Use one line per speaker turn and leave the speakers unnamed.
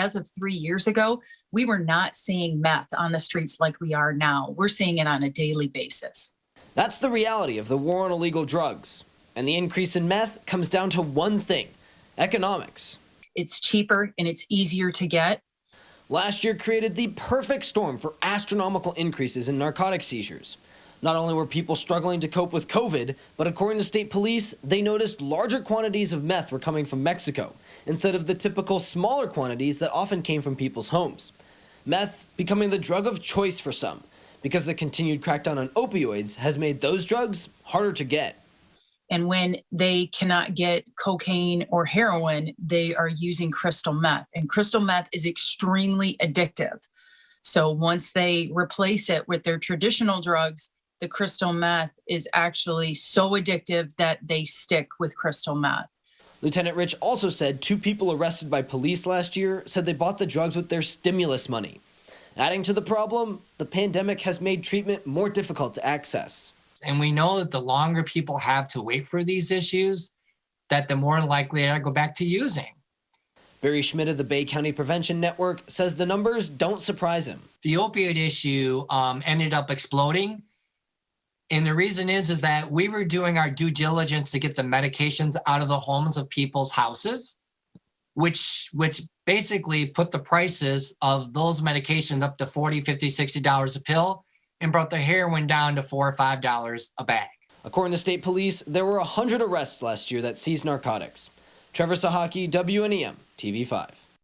as of 3 years ago, we were not seeing meth on the streets like we are now. We're seeing it on a daily basis.
That's the reality of the war on illegal drugs. And the increase in meth comes down to one thing: economics.
It's cheaper and it's easier to get.
Last year created the perfect storm for astronomical increases in narcotic seizures. Not only were people struggling to cope with COVID, but according to state police, they noticed larger quantities of meth were coming from Mexico, instead of the typical smaller quantities that often came from people's homes. Meth becoming the drug of choice for some, because the continued crackdown on opioids has made those drugs harder to get.
And when they cannot get cocaine or heroin, they are using crystal meth. And crystal meth is extremely addictive. So once they replace it with their traditional drugs, the crystal meth is actually so addictive that they stick with crystal meth.
Lieutenant Rich also said 2 people arrested by police last year said they bought the drugs with their stimulus money. Adding to the problem, the pandemic has made treatment more difficult to access.
And we know that the longer people have to wait for these issues, that the more likely they are to go back to using.
Barry Schmidt of the Bay County Prevention Network says the numbers don't surprise him.
The opioid issue ended up exploding. And the reason is that we were doing our due diligence to get the medications out of the homes of people's houses, which basically put the prices of those medications up to $40, $50, $60 a pill, and brought the heroin down to $4 or $5 a bag.
According to state police, there were 100 arrests last year that seized narcotics. Trevor Sahaki, WNEM, TV5.